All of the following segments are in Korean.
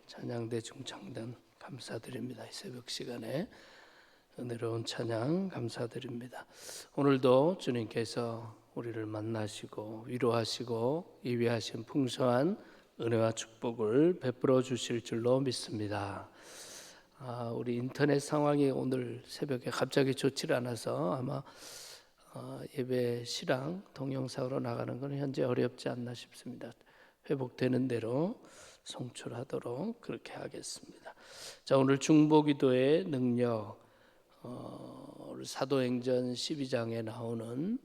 찬양대 중창단 감사드립니다. 이 새벽 시간에 은혜로운 찬양 감사드립니다. 오늘도 주님께서 우리를 만나시고 위로하시고 예비하신 풍성한 은혜와 축복을 베풀어 주실 줄로 믿습니다. 우리 인터넷 상황이 오늘 새벽에 갑자기 좋지 않아서 아마 예배 실황 동영상으로 나가는 건 현재 어렵지 않나 싶습니다. 회복되는 대로 송출하도록 그렇게 하겠습니다. 자, 오늘 중보기도의 능력, 사도행전 12장에 나오는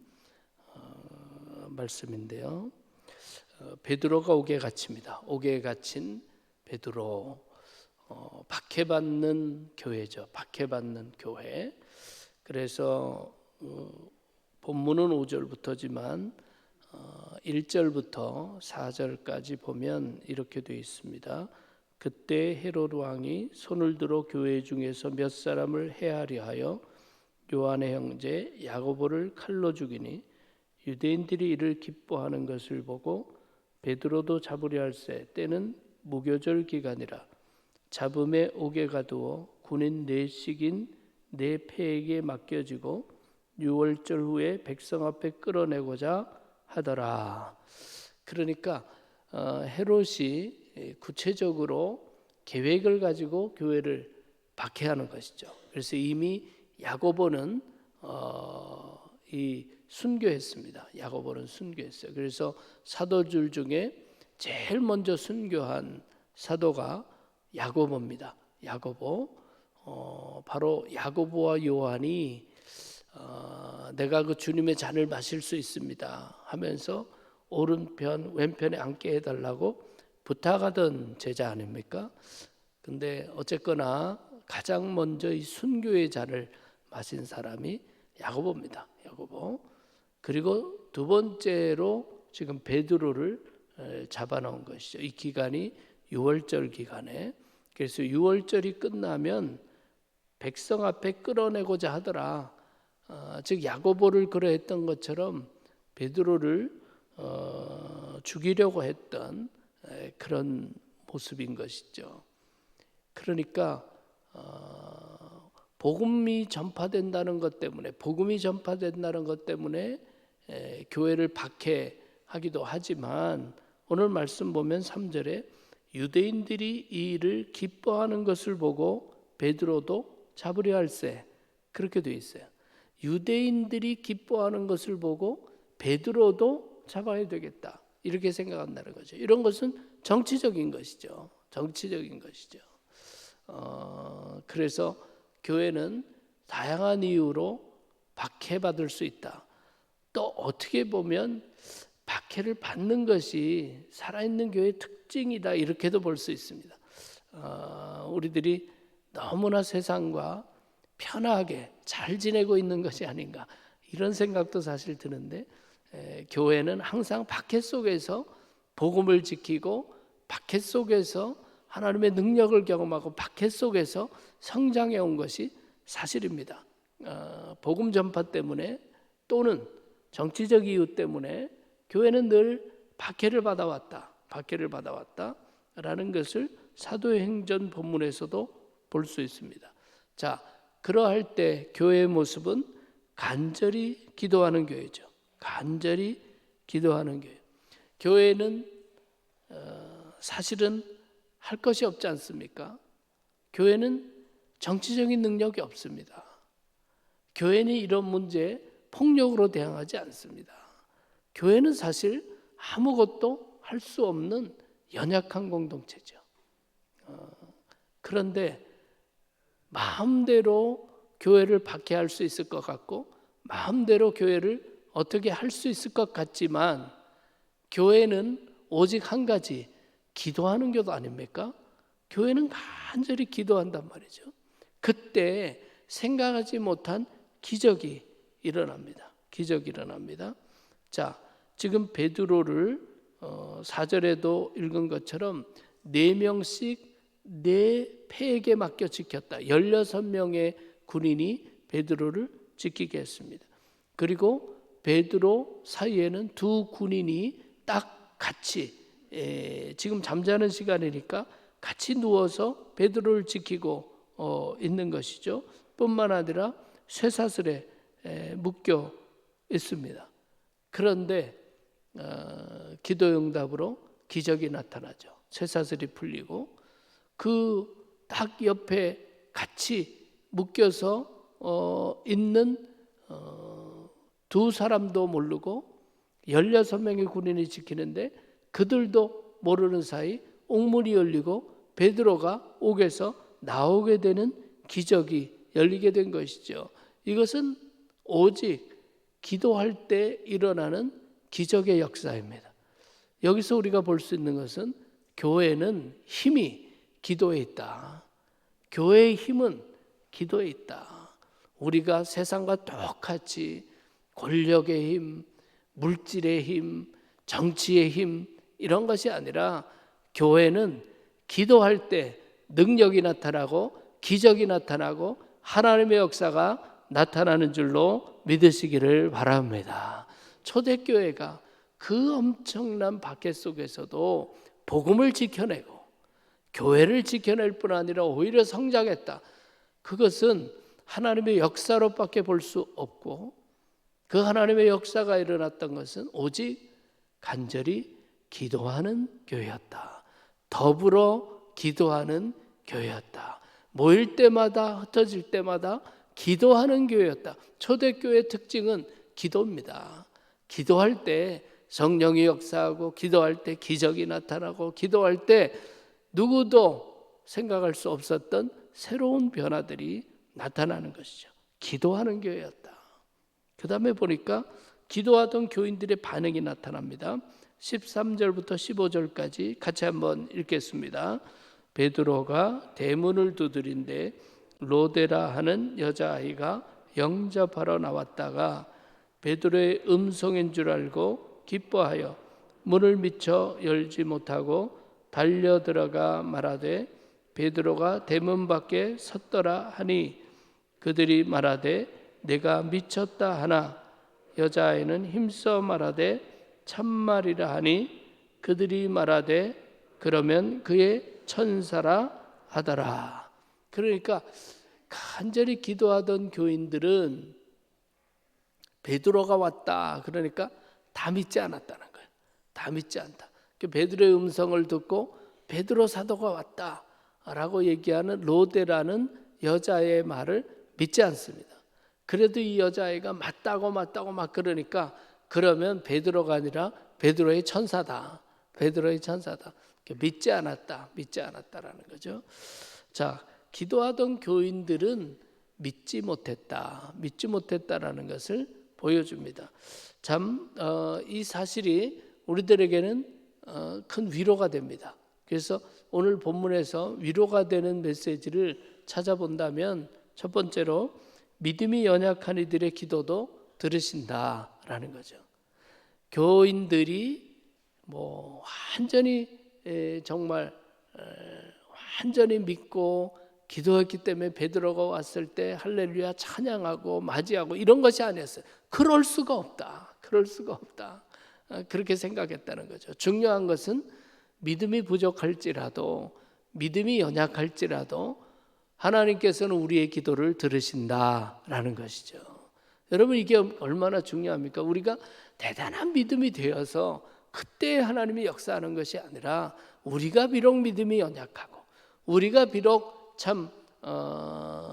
말씀인데요. 베드로가 옥에 갇힙니다. 옥에 갇힌 베드로, 박해받는 교회죠. 박해받는 교회. 그래서 본문은 5절부터지만 1절부터 4절까지 보면 이렇게 되어 있습니다. 그때 헤롯 왕이 손을 들어 교회 중에서 몇 사람을 해하려 하여 요한의 형제 야고보를 칼로 죽이니 유대인들이 이를 기뻐하는 것을 보고 베드로도 잡으려 할세. 때는 무교절 기간이라 잡음에 옥에 가두어 군인 넷씩인 네 패에게 맡겨지고 6월절 후에 백성 앞에 끌어내고자 하더라. 그러니까 헤롯이 구체적으로 계획을 가지고 교회를 박해하는 것이죠. 그래서 이미 야고보는 순교했습니다. 야고보는 순교했어요. 그래서 사도들 중에 제일 먼저 순교한 사도가 야고보입니다. 야고보. 바로 야고보와 요한이 내가 그 주님의 잔을 마실 수 있습니다 하면서 오른편 왼편에 앉게 해달라고 부탁하던 제자 아닙니까? 근데 어쨌거나 가장 먼저 이 순교의 잔을 마신 사람이 야고보입니다. 야고보. 그리고 두 번째로 지금 베드로를 잡아놓은 것이죠. 이 기간이 6월절 기간에. 그래서 6월절이 끝나면 백성 앞에 끌어내고자 하더라. 즉 야고보를 그러했던 것처럼 베드로를 죽이려고 했던 그런 모습인 것이죠. 그러니까 복음이 전파된다는 것 때문에 교회를 박해하기도 하지만 오늘 말씀 보면 3절에 유대인들이 이 일을 기뻐하는 것을 보고 베드로도 잡으려 할세, 그렇게 되어 있어요. 유대인들이 기뻐하는 것을 보고 베드로도 잡아야 되겠다, 이렇게 생각한다는 거죠. 이런 것은 정치적인 것이죠. 그래서 교회는 다양한 이유로 박해받을 수 있다. 또 어떻게 보면 박해를 받는 것이 살아있는 교회의 특징이다, 이렇게도 볼 수 있습니다. 우리들이 너무나 세상과 편하게 잘 지내고 있는 것이 아닌가, 이런 생각도 사실 드는데, 교회는 항상 박해 속에서 복음을 지키고 박해 속에서 하나님의 능력을 경험하고 박해 속에서 성장해 온 것이 사실입니다. 복음 전파 때문에 또는 정치적 이유 때문에 교회는 늘 박해를 받아왔다라는 것을 사도행전 본문에서도 볼 수 있습니다. 자, 그러할 때 교회의 모습은 간절히 기도하는 교회죠. 간절히 기도하는 교회. 교회는 사실은 할 것이 없지 않습니까? 교회는 정치적인 능력이 없습니다. 교회는 이런 문제에 폭력으로 대항하지 않습니다. 교회는 사실 아무것도 할 수 없는 연약한 공동체죠. 그런데 마음대로 교회를 박해할 수 있을 것 같고 마음대로 교회를 어떻게 할 수 있을 것 같지만, 교회는 오직 한 가지, 기도하는 교도 아닙니까? 교회는 간절히 기도한단 말이죠. 그때 생각하지 못한 기적이 일어납니다. 자, 지금 베드로를 4절에도 읽은 것처럼 4명씩 4패에게 맡겨 지켰다. 16명의 군인이 베드로를 지키게 했습니다. 그리고 베드로 사이에는 2 군인이 딱 같이, 지금 잠자는 시간이니까 같이 누워서 베드로를 지키고 있는 것이죠. 뿐만 아니라 쇠사슬에 묶여 있습니다. 그런데 기도 응답으로 기적이 나타나죠. 쇠사슬이 풀리고 그 딱 옆에 같이 묶여서 있는 2 사람도 모르고 16명의 군인이 지키는데 그들도 모르는 사이 옥문이 열리고 베드로가 옥에서 나오게 되는 기적이 열리게 된 것이죠. 이것은 오직 기도할 때 일어나는 기적의 역사입니다. 여기서 우리가 볼 수 있는 것은 교회는 힘이 기도에 있다. 교회의 힘은 기도에 있다. 우리가 세상과 똑같이 권력의 힘, 물질의 힘, 정치의 힘, 이런 것이 아니라 교회는 기도할 때 능력이 나타나고 기적이 나타나고 하나님의 역사가 나타나는 줄로 믿으시기를 바랍니다. 초대교회가 그 엄청난 박해 속에서도 복음을 지켜내고 교회를 지켜낼 뿐 아니라 오히려 성장했다. 그것은 하나님의 역사로밖에 볼 수 없고, 그 하나님의 역사가 일어났던 것은 오직 간절히 기도하는 교회였다. 더불어 기도하는 교회였다. 모일 때마다, 흩어질 때마다 기도하는 교회였다. 초대교회의 특징은 기도입니다. 기도할 때 성령이 역사하고, 기도할 때 기적이 나타나고, 기도할 때 누구도 생각할 수 없었던 새로운 변화들이 나타나는 것이죠. 기도하는 교회였다. 그 다음에 보니까 기도하던 교인들의 반응이 나타납니다. 13절부터 15절까지 같이 한번 읽겠습니다. 베드로가 대문을 두드린데 로데라 하는 여자아이가 영접하러 나왔다가 베드로의 음성인 줄 알고 기뻐하여 문을 미쳐 열지 못하고 달려 들어가 말하되 베드로가 대문 밖에 섰더라 하니 그들이 말하되 내가 미쳤다 하나 여자아이는 힘써 말하되 참말이라 하니 그들이 말하되 그러면 그의 천사라 하더라. 그러니까 간절히 기도하던 교인들은 베드로가 왔다 그러니까 다 믿지 않았다는 거예요. 다 믿지 않다. 베드로의 음성을 듣고 베드로 사도가 왔다라고 얘기하는 로데라는 여자의 말을 믿지 않습니다. 그래도 이 여자애가 맞다고 막 그러니까 그러면 베드로가 아니라 베드로의 천사다. 베드로의 천사다. 믿지 않았다라는 거죠. 자, 기도하던 교인들은 믿지 못했다라는 것을 보여줍니다. 참, 이 사실이 우리들에게는 큰 위로가 됩니다. 그래서 오늘 본문에서 위로가 되는 메시지를 찾아본다면 첫 번째로 믿음이 연약한 이들의 기도도 들으신다라는 거죠. 교인들이 완전히 정말 완전히 믿고 기도했기 때문에 베드로가 왔을 때 할렐루야 찬양하고 맞이하고 이런 것이 아니었어요. 그럴 수가 없다. 그렇게 생각했다는 거죠. 중요한 것은 믿음이 부족할지라도 믿음이 연약할지라도 하나님께서는 우리의 기도를 들으신다라는 것이죠. 여러분 이게 얼마나 중요합니까? 우리가 대단한 믿음이 되어서 그때 하나님이 역사하는 것이 아니라 우리가 비록 믿음이 연약하고 우리가 비록 참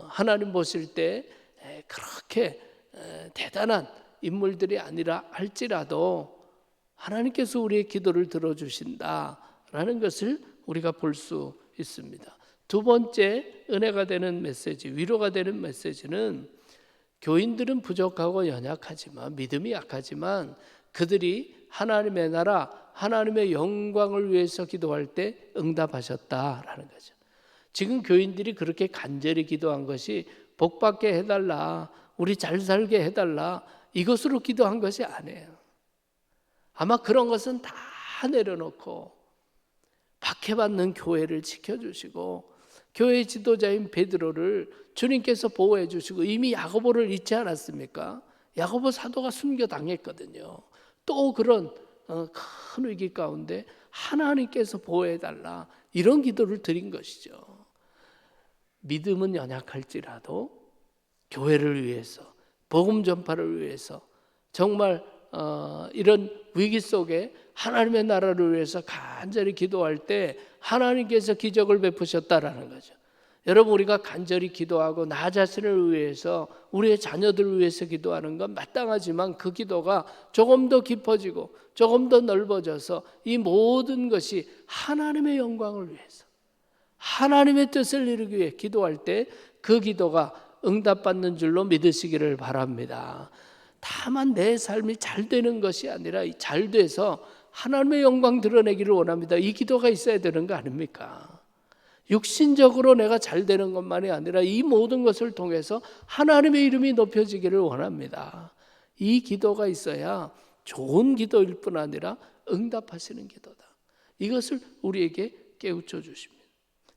하나님 보실 때 그렇게 대단한 인물들이 아니라 할지라도 하나님께서 우리의 기도를 들어주신다라는 것을 우리가 볼 수 있습니다. 두 번째 은혜가 되는 메시지, 위로가 되는 메시지는 교인들은 부족하고 연약하지만 믿음이 약하지만 그들이 하나님의 나라, 하나님의 영광을 위해서 기도할 때 응답하셨다라는 거죠. 지금 교인들이 그렇게 간절히 기도한 것이 복받게 해달라, 우리 잘 살게 해달라 이것으로 기도한 것이 아니에요. 아마 그런 것은 다 내려놓고 박해받는 교회를 지켜주시고 교회 지도자인 베드로를 주님께서 보호해 주시고 이미 야고보를 잊지 않았습니까? 야고보 사도가 순교당했거든요. 또 그런 큰 위기 가운데 하나님께서 보호해달라 이런 기도를 드린 것이죠. 믿음은 연약할지라도 교회를 위해서 복음 전파를 위해서 정말 이런 위기 속에 하나님의 나라를 위해서 간절히 기도할 때 하나님께서 기적을 베푸셨다라는 거죠. 여러분 우리가 간절히 기도하고 나 자신을 위해서 우리의 자녀들을 위해서 기도하는 건 마땅하지만 그 기도가 조금 더 깊어지고 조금 더 넓어져서 이 모든 것이 하나님의 영광을 위해서 하나님의 뜻을 이루기 위해 기도할 때 그 기도가 응답받는 줄로 믿으시기를 바랍니다. 다만 내 삶이 잘 되는 것이 아니라 잘 돼서 하나님의 영광 드러내기를 원합니다. 이 기도가 있어야 되는 거 아닙니까? 육신적으로 내가 잘 되는 것만이 아니라 이 모든 것을 통해서 하나님의 이름이 높여지기를 원합니다. 이 기도가 있어야 좋은 기도일 뿐 아니라 응답하시는 기도다. 이것을 우리에게 깨우쳐 주십니다.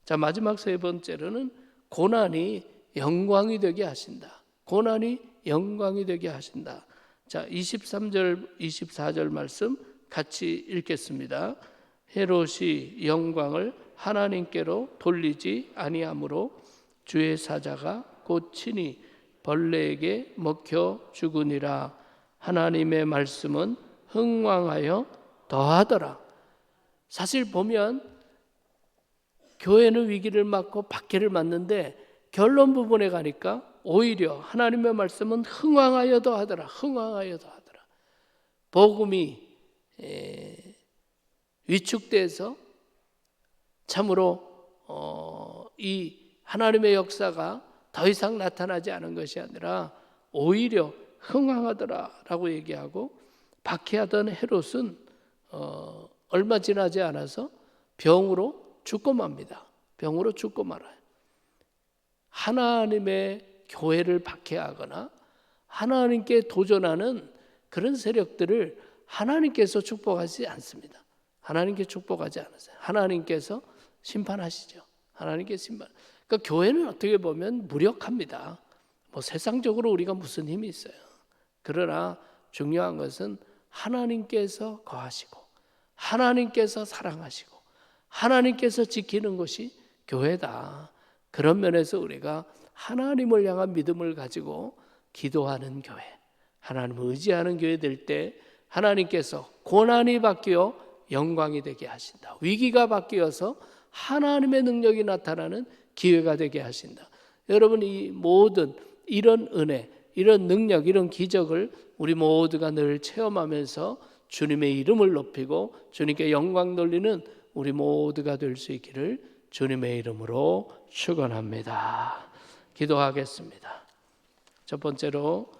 자, 마지막 세 번째로는 고난이 영광이 되게 하신다. 고난이 영광이 되게 하신다. 자, 23절 24절 말씀 같이 읽겠습니다. 헤롯이 영광을 하나님께로 돌리지 아니하므로 주의 사자가 곧 친히 벌레에게 먹혀 죽으니라. 하나님의 말씀은 흥왕하여 더하더라. 사실 보면 교회는 위기를 맞고 박해를 맞는데 결론 부분에 가니까 오히려 하나님의 말씀은 흥왕하여 더하더라. 흥왕하여 더하더라. 복음이 위축돼서 참으로 이 하나님의 역사가 더 이상 나타나지 않은 것이 아니라 오히려 흥왕하더라라고 얘기하고 박해하던 헤롯은 얼마 지나지 않아서 병으로 죽고 맙니다. 병으로 죽고 말아요. 하나님의 교회를 박해하거나 하나님께 도전하는 그런 세력들을 하나님께서 축복하지 않습니다. 하나님께 축복하지 않으세요. 하나님께서 심판하시죠. 하나님께 심판. 그러니까 교회는 어떻게 보면 무력합니다. 세상적으로 우리가 무슨 힘이 있어요. 그러나 중요한 것은 하나님께서 거하시고 하나님께서 사랑하시고 하나님께서 지키는 것이 교회다. 그런 면에서 우리가 하나님을 향한 믿음을 가지고 기도하는 교회, 하나님을 의지하는 교회 될 때 하나님께서 고난이 바뀌어 영광이 되게 하신다. 위기가 바뀌어서 하나님의 능력이 나타나는 기회가 되게 하신다. 여러분, 이 모든 이런 은혜, 이런 능력, 이런 기적을 우리 모두가 늘 체험하면서 주님의 이름을 높이고 주님께 영광 돌리는 우리 모두가 될 수 있기를 주님의 이름으로 축원합니다. 기도하겠습니다. 첫 번째로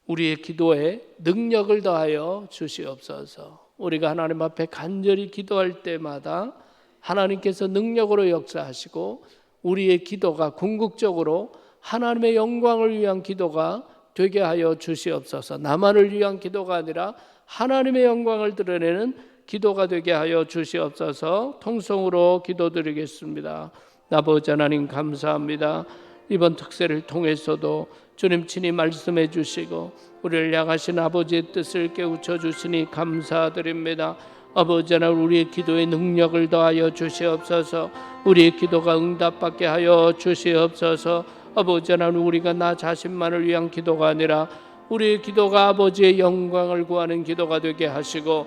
우리의 기도에 능력을 더하여 주시옵소서. 우리가 하나님 앞에 간절히 기도할 때마다 하나님께서 능력으로 역사하시고 우리의 기도가 궁극적으로 하나님의 영광을 위한 기도가 되게 하여 주시옵소서. 나만을 위한 기도가 아니라 하나님의 영광을 드러내는 기도가 되게 하여 주시옵소서. 통성으로 기도드리겠습니다. 아버지 하나님 감사합니다. 이번 특세를 통해서도 주님 친히 말씀해 주시고 우리를 향하신 아버지의 뜻을 깨우쳐 주시니 감사드립니다. 아버지 하나님, 우리의 기도에 능력을 더하여 주시옵소서. 우리의 기도가 응답받게 하여 주시옵소서. 아버지 하나님, 우리가 나 자신만을 위한 기도가 아니라 우리의 기도가 아버지의 영광을 구하는 기도가 되게 하시고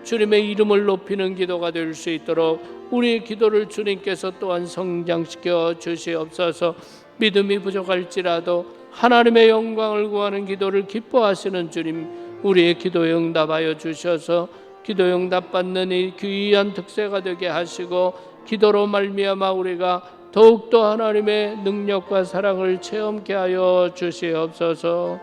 주님의 이름을 높이는 기도가 될 수 있도록 우리의 기도를 주님께서 또한 성장시켜 주시옵소서. 믿음이 부족할지라도 하나님의 영광을 구하는 기도를 기뻐하시는 주님, 우리의 기도에 응답하여 주셔서 기도 응답받는 이 귀한 특세가 되게 하시고 기도로 말미암아 우리가 더욱더 하나님의 능력과 사랑을 체험케 하여 주시옵소서.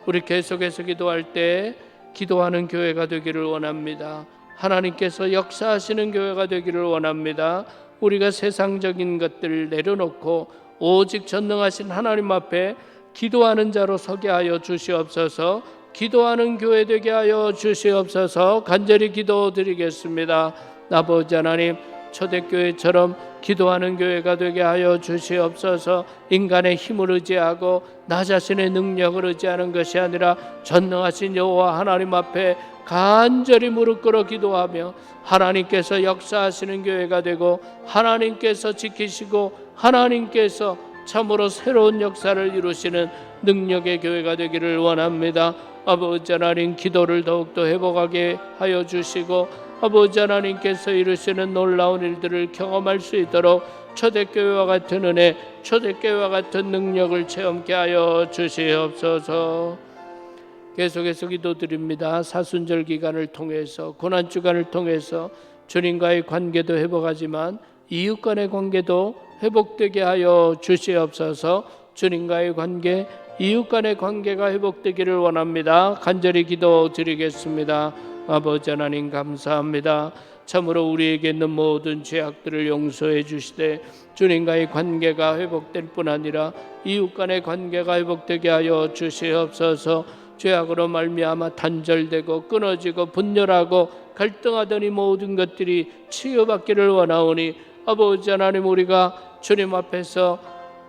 우리 계속해서 기도할 때 기도하는 교회가 되기를 원합니다. 하나님께서 역사하시는 교회가 되기를 원합니다. 우리가 세상적인 것들을 내려놓고 오직 전능하신 하나님 앞에 기도하는 자로 서게 하여 주시옵소서. 기도하는 교회 되게 하여 주시옵소서. 간절히 기도드리겠습니다. 아버지 하나님, 초대교회처럼 기도하는 교회가 되게 하여 주시옵소서. 인간의 힘을 의지하고 나 자신의 능력을 의지하는 것이 아니라 전능하신 여호와 하나님 앞에 간절히 무릎 꿇어 기도하며 하나님께서 역사하시는 교회가 되고 하나님께서 지키시고 하나님께서 참으로 새로운 역사를 이루시는 능력의 교회가 되기를 원합니다. 아버지 하나님, 기도를 더욱더 회복하게 하여 주시고 아버지 하나님께서 이루시는 놀라운 일들을 경험할 수 있도록 초대교회와 같은 은혜, 초대교회와 같은 능력을 체험케 하여 주시옵소서. 계속해서 기도드립니다. 사순절 기간을 통해서, 고난주간을 통해서 주님과의 관계도 회복하지만 이웃 간의 관계도 회복되게 하여 주시옵소서. 주님과의 관계, 이웃 간의 관계가 회복되기를 원합니다. 간절히 기도드리겠습니다. 아버지 하나님 감사합니다. 참으로 우리에게 있는 모든 죄악들을 용서해 주시되 주님과의 관계가 회복될 뿐 아니라 이웃 간의 관계가 회복되게 하여 주시옵소서. 죄악으로 말미암아 단절되고 끊어지고 분열하고 갈등하던 이 모든 것들이 치유받기를 원하오니 아버지 하나님, 우리가 주님 앞에서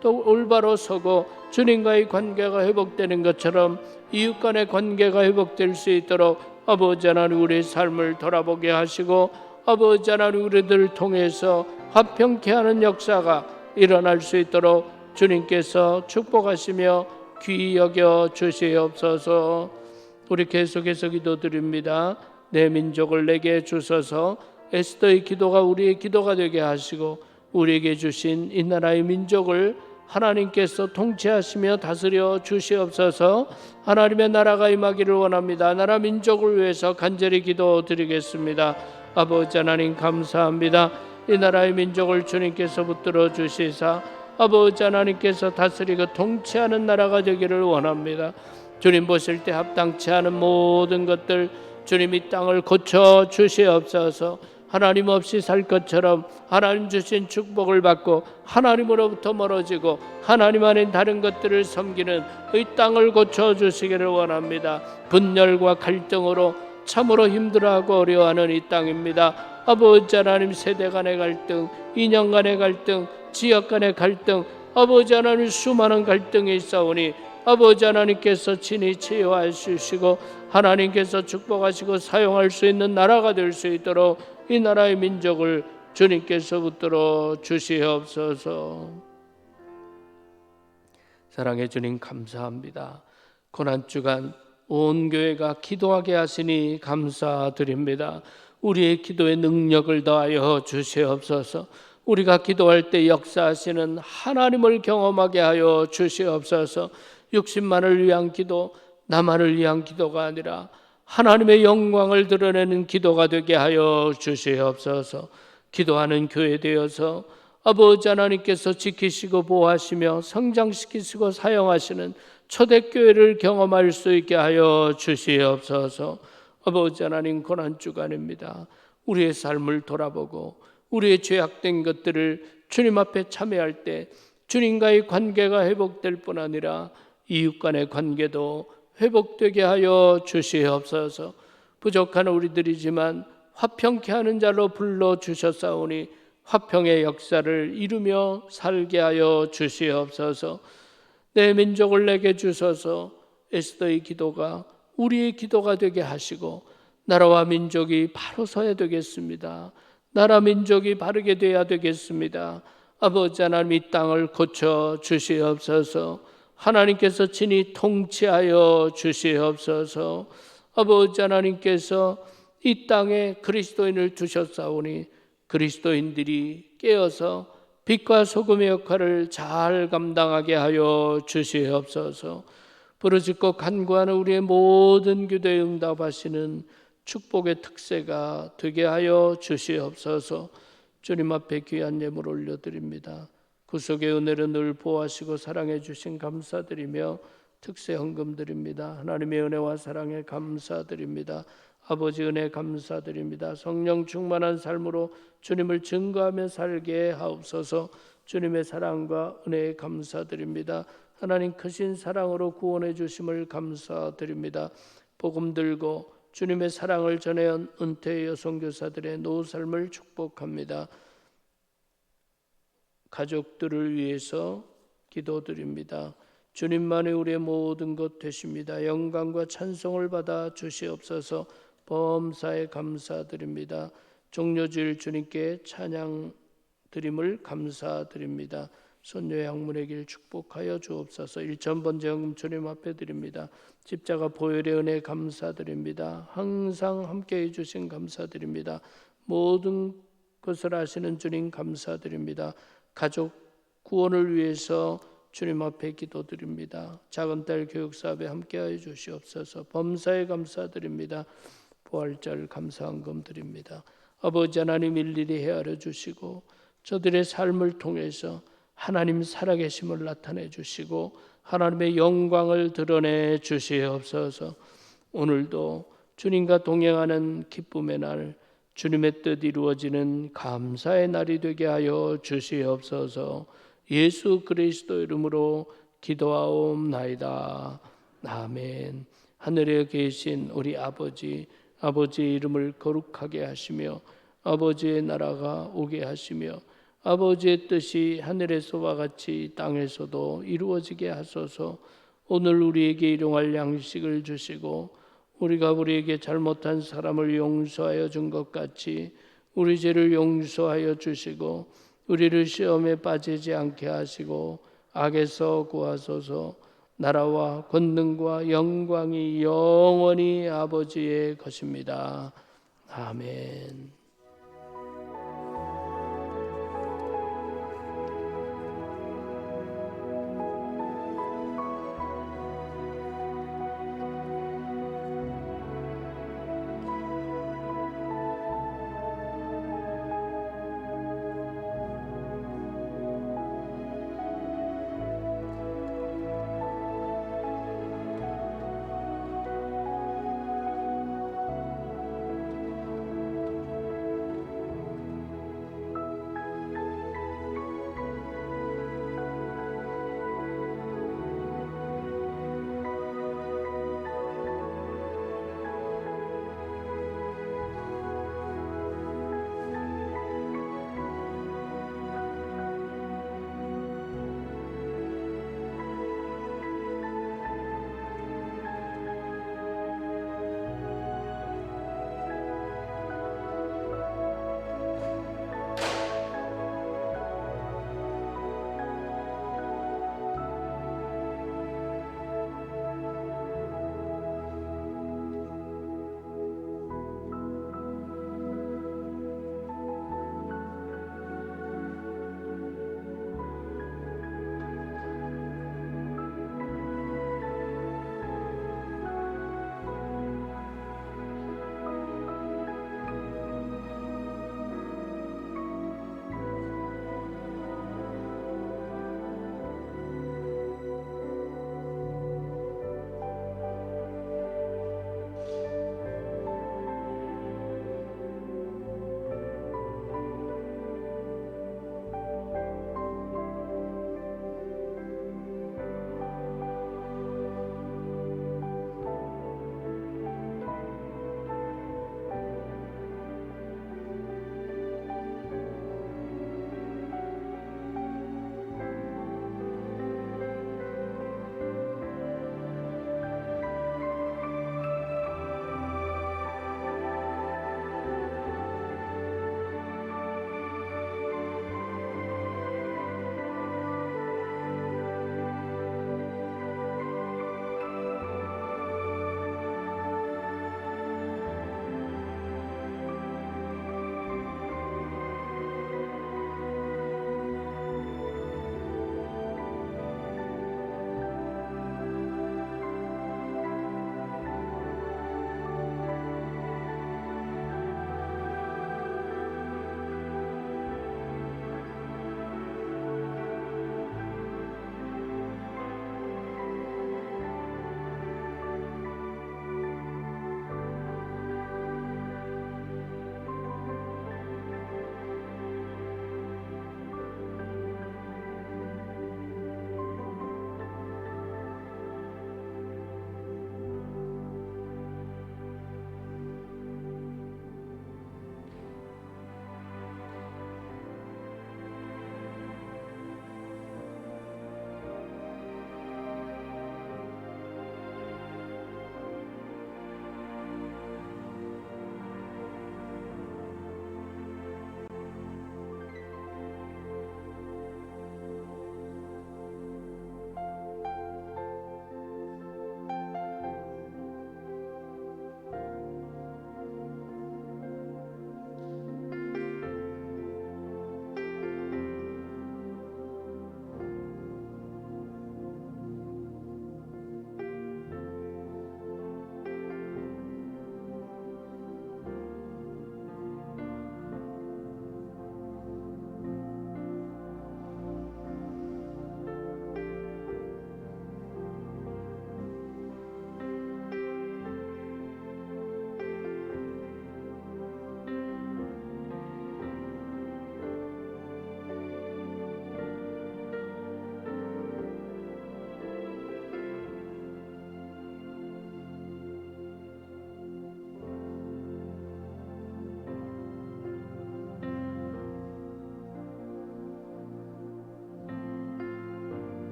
또 올바로 서고 주님과의 관계가 회복되는 것처럼 이웃 간의 관계가 회복될 수 있도록 아버지 하나님, 우리의 삶을 돌아보게 하시고 아버지 하나님, 우리들을 통해서 화평케 하는 역사가 일어날 수 있도록 주님께서 축복하시며 귀히 여겨 주시옵소서. 우리 계속해서 기도드립니다. 내 민족을 내게 주소서. 에스더의 기도가 우리의 기도가 되게 하시고 우리에게 주신 이 나라의 민족을 하나님께서 통치하시며 다스려 주시옵소서. 하나님의 나라가 임하기를 원합니다. 나라 민족을 위해서 간절히 기도드리겠습니다. 아버지 하나님 감사합니다. 이 나라의 민족을 주님께서 붙들어 주시사 아버지 하나님께서 다스리고 통치하는 나라가 되기를 원합니다. 주님 보실 때 합당치 않은 모든 것들 주님 이 땅을 고쳐 주시옵소서. 하나님 없이 살 것처럼 하나님 주신 축복을 받고 하나님으로부터 멀어지고 하나님 안에 다른 것들을 섬기는 이 땅을 고쳐주시기를 원합니다. 분열과 갈등으로 참으로 힘들어하고 어려워하는 이 땅입니다. 아버지 하나님, 세대 간의 갈등, 인연 간의 갈등, 지역 간의 갈등, 아버지 하나님 수많은 갈등이 있사오니 아버지 하나님께서 친히 치유하여 주시고 하나님께서 축복하시고 사용할 수 있는 나라가 될 수 있도록 이 나라의 민족을 주님께서 붙들어 주시옵소서. 사랑해 주님 감사합니다. 고난주간 온 교회가 기도하게 하시니 감사드립니다. 우리의 기도에 능력을 더하여 주시옵소서. 우리가 기도할 때 역사하시는 하나님을 경험하게 하여 주시옵소서. 육신만을 위한 기도, 나만을 위한 기도가 아니라 하나님의 영광을 드러내는 기도가 되게 하여 주시옵소서. 기도하는 교회 되어서 아버지 하나님께서 지키시고 보호하시며 성장시키시고 사용하시는 초대교회를 경험할 수 있게 하여 주시옵소서. 아버지 하나님, 고난주간입니다. 우리의 삶을 돌아보고 우리의 죄악된 것들을 주님 앞에 참회할 때 주님과의 관계가 회복될 뿐 아니라 이웃 간의 관계도 회복되게 하여 주시옵소서. 부족한 우리들이지만 화평케 하는 자로 불러주셨사오니 화평의 역사를 이루며 살게 하여 주시옵소서. 내 민족을 내게 주셔서 에스더의 기도가 우리의 기도가 되게 하시고 나라와 민족이 바로 서야 되겠습니다. 나라 민족이 바르게 되어야 되겠습니다. 아버지 하나님, 이 땅을 고쳐 주시옵소서. 하나님께서 친히 통치하여 주시옵소서. 아버지 하나님께서 이 땅에 그리스도인을 두셨사오니 그리스도인들이 깨어서 빛과 소금의 역할을 잘 감당하게 하여 주시옵소서. 부르짖고 간구하는 우리의 모든 기도에 응답하시는 축복의 특세가 되게 하여 주시옵소서. 주님 앞에 귀한 예물 올려드립니다. 구속의 은혜를 늘 보호하시고 사랑해 주신 감사드리며 특세 헌금 드립니다. 하나님의 은혜와 사랑에 감사드립니다. 아버지 은혜 감사드립니다. 성령 충만한 삶으로 주님을 증거하며 살게 하옵소서. 주님의 사랑과 은혜에 감사드립니다. 하나님 크신 사랑으로 구원해 주심을 감사드립니다. 복음 들고 주님의 사랑을 전해온 은퇴 여성교사들의 노후 삶을 축복합니다. 가족들을 위해서 기도드립니다. 주님만이 우리의 모든 것 되십니다. 영광과 찬송을 받아 주시옵소서. 범사에 감사드립니다. 종료주일 주님께 찬양 드림을 감사드립니다. 손녀의 학문의 길 축복하여 주옵소서. 1,000번째 헌금 주님 앞에 드립니다. 십자가 보혈의 은혜 감사드립니다. 항상 함께해 주신 감사드립니다. 모든 것을 아시는 주님 감사드립니다. 가족 구원을 위해서 주님 앞에 기도드립니다. 작은 딸 교육사업에 함께하여 주시옵소서. 범사에 감사드립니다. 부활절 감사헌금 드립니다. 아버지 하나님, 일일이 헤아려 주시고 저들의 삶을 통해서 하나님 살아계심을 나타내 주시고 하나님의 영광을 드러내 주시옵소서. 오늘도 주님과 동행하는 기쁨의 날, 주님의 뜻 이루어지는 감사의 날이 되게 하여 주시옵소서. 예수 그리스도 이름으로 기도하옵나이다. 아멘. 하늘에 계신 우리 아버지, 아버지의 이름을 거룩하게 하시며 아버지의 나라가 오게 하시며 아버지의 뜻이 하늘에서와 같이 땅에서도 이루어지게 하소서. 오늘 우리에게 일용할 양식을 주시고 우리가 우리에게 잘못한 사람을 용서하여 준 것 같이 우리 죄를 용서하여 주시고 우리를 시험에 빠지지 않게 하시고 악에서 구하소서. 나라와 권능과 영광이 영원히 아버지의 것입니다. 아멘.